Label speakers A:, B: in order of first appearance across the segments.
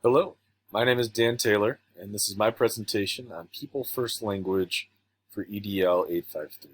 A: Hello, my name is Dan Taylor, and this is my presentation on People First Language for EDL 853.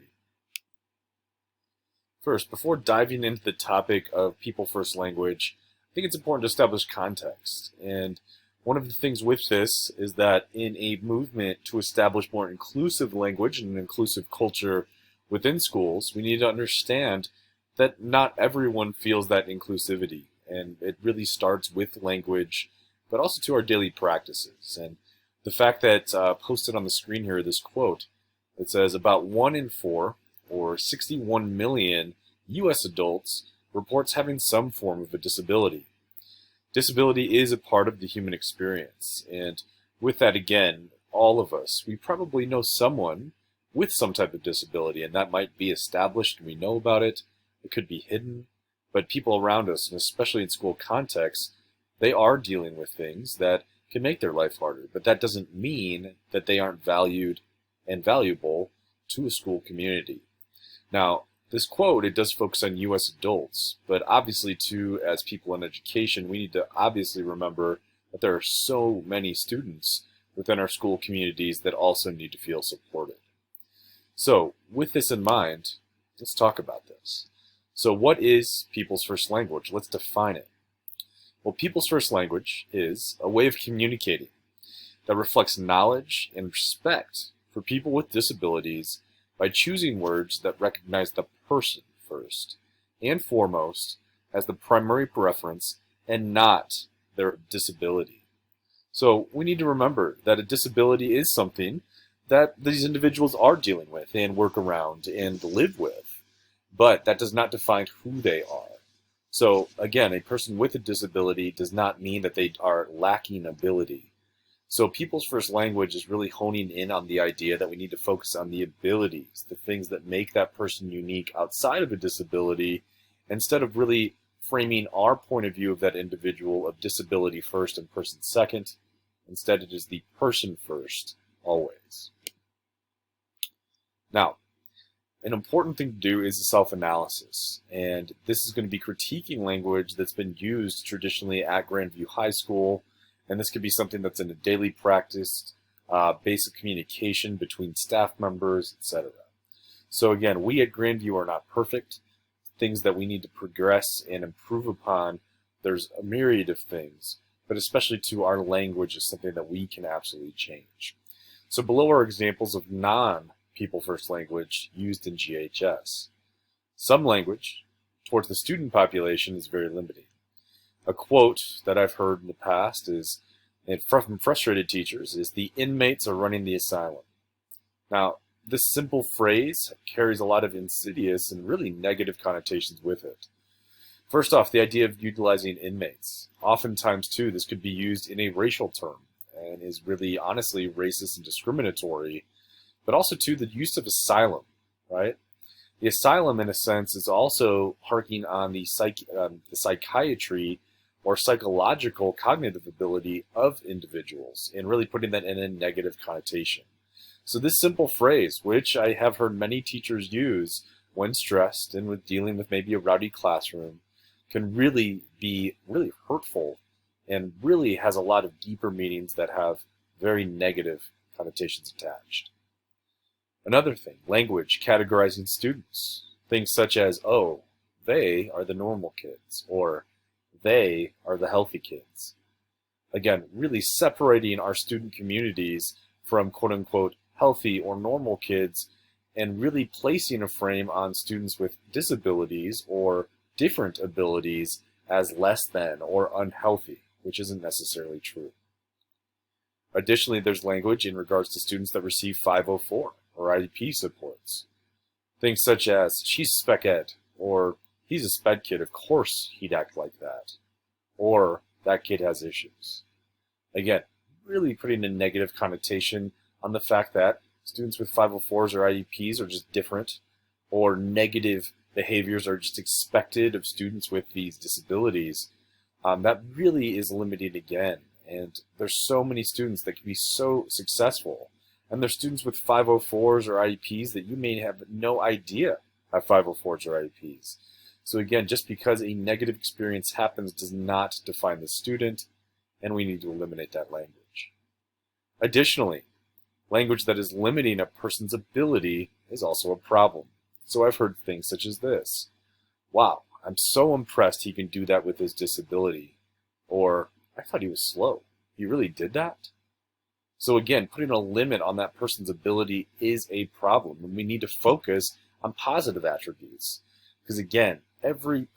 A: First, before diving into the topic of People First Language, I think it's important to establish context. And one of the things with this is that in a movement to establish more inclusive language and an inclusive culture within schools, we need to understand that not everyone feels that inclusivity. And it really starts with language, but also to our daily practices. And the fact that posted on the screen here, this quote, it says about 1 in 4, or 61 million U.S. adults, reports having some form of a disability. Disability is a part of the human experience. And with that, again, all of us, we probably know someone with some type of disability, and that might be established and we know about it. It could be hidden, but people around us, and especially in school contexts, they are dealing with things that can make their life harder. But that doesn't mean that they aren't valued and valuable to a school community. Now, this quote, it does focus on U.S. adults, but obviously too, as people in education, we need to obviously remember that there are so many students within our school communities that also need to feel supported. So, with this in mind, let's talk about this. So what is people's first language? Let's define it. Well, people's first language is a way of communicating that reflects knowledge and respect for people with disabilities by choosing words that recognize the person first and foremost as the primary preference and not their disability. So we need to remember that a disability is something that these individuals are dealing with and work around and live with, but that does not define who they are. So again, a person with a disability does not mean that they are lacking ability. So people's first language is really honing in on the idea that we need to focus on the abilities, the things that make that person unique outside of a disability, instead of really framing our point of view of that individual of disability first and person second. Instead, it is the person first, always. Now, an important thing to do is a self-analysis, and this is going to be critiquing language that's been used traditionally at Grandview High School, and this could be something that's in a daily practice, basic communication between staff members, etc. So again, we at Grandview are not perfect. Things that we need to progress and improve upon, there's a myriad of things, but especially to our language is something that we can absolutely change. So below are examples of non-people first language used in GHS. Some language towards the student population is very limiting. A quote that I've heard in the past is, and from frustrated teachers, is the inmates are running the asylum. Now, this simple phrase carries a lot of insidious and really negative connotations with it. First off, the idea of utilizing inmates. Oftentimes, too, this could be used in a racial term and is really honestly racist and discriminatory, but also, too, the use of asylum, right? The asylum, in a sense, is also harking on the psychiatry or psychological cognitive ability of individuals and really putting that in a negative connotation. So this simple phrase, which I have heard many teachers use when stressed and with dealing with maybe a rowdy classroom, can really be really hurtful and really has a lot of deeper meanings that have very negative connotations attached. Another thing, language categorizing students. Things such as, oh, they are the normal kids, or they are the healthy kids. Again, really separating our student communities from quote-unquote healthy or normal kids and really placing a frame on students with disabilities or different abilities as less than or unhealthy, which isn't necessarily true. Additionally, there's language in regards to students that receive 504 or IEP supports. Things such as, she's spec ed, or he's a sped kid, of course he'd act like that. Or, that kid has issues. Again, really putting a negative connotation on the fact that students with 504s or IEPs are just different, or negative behaviors are just expected of students with these disabilities. That really is limiting again. And there's so many students that can be so successful. And there's students with 504s or IEPs that you may have no idea have 504s or IEPs. So again, just because a negative experience happens does not define the student. and we need to eliminate that language. Additionally, language that is limiting a person's ability is also a problem. So I've heard things such as this: "Wow, I'm so impressed he can do that with his disability." Or, "I thought he was slow. He really did that?" So again, putting a limit on that person's ability is a problem, and we need to focus on positive attributes. Because again, every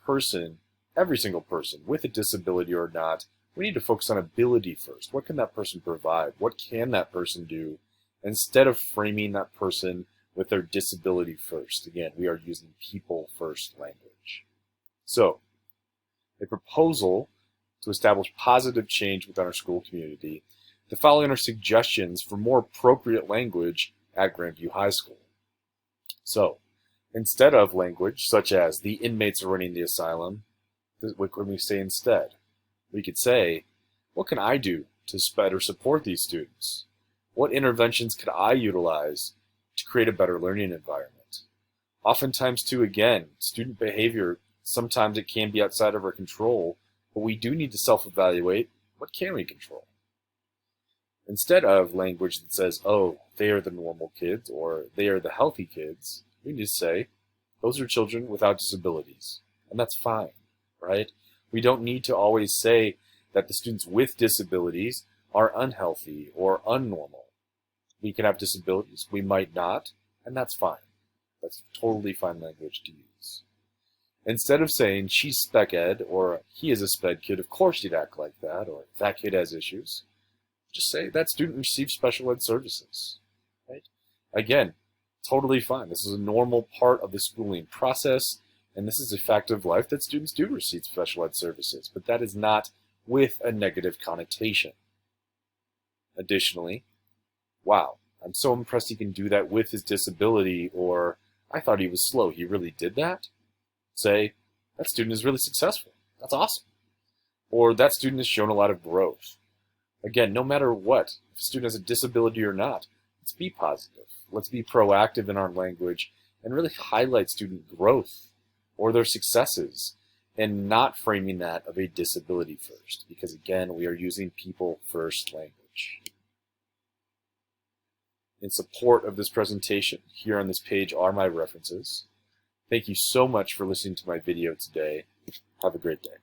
A: single person, with a disability or not, we need to focus on ability first. What can that person provide? What can that person do? Instead of framing that person with their disability first. Again, we are using people first language. So, a proposal to establish positive change within our school community. The following are suggestions for more appropriate language at Grandview High School. So, instead of language such as "the inmates are running the asylum," what can we say instead? We could say, "What can I do to better support these students? What interventions could I utilize to create a better learning environment?" Oftentimes, too, again, student behavior, sometimes it can be outside of our control, but we do need to self-evaluate. What can we control? Instead of language that says, "Oh, they are the normal kids," or "they are the healthy kids," we need to say, "Those are children without disabilities." And that's fine, right? We don't need to always say that the students with disabilities are unhealthy or unnormal. We can have disabilities, we might not, and that's fine. That's totally fine language to use. Instead of saying "she's spec ed" or "he is a sped kid, of course you'd act like that," or "that kid has issues," just say "that student receives special ed services." Right? Again, totally fine. This is a normal part of the schooling process, and this is a fact of life that students do receive special ed services, but that is not with a negative connotation. Additionally, "Wow, I'm so impressed he can do that with his disability," or "I thought he was slow. He really did that?" Say, "That student is really successful. That's awesome." Or, "That student has shown a lot of growth." Again, no matter what, if a student has a disability or not, let's be positive. Let's be proactive in our language and really highlight student growth or their successes, and not framing that of a disability first, because again, we are using people first language. In support of this presentation, here on this page are my references. Thank you so much for listening to my video today. Have a great day.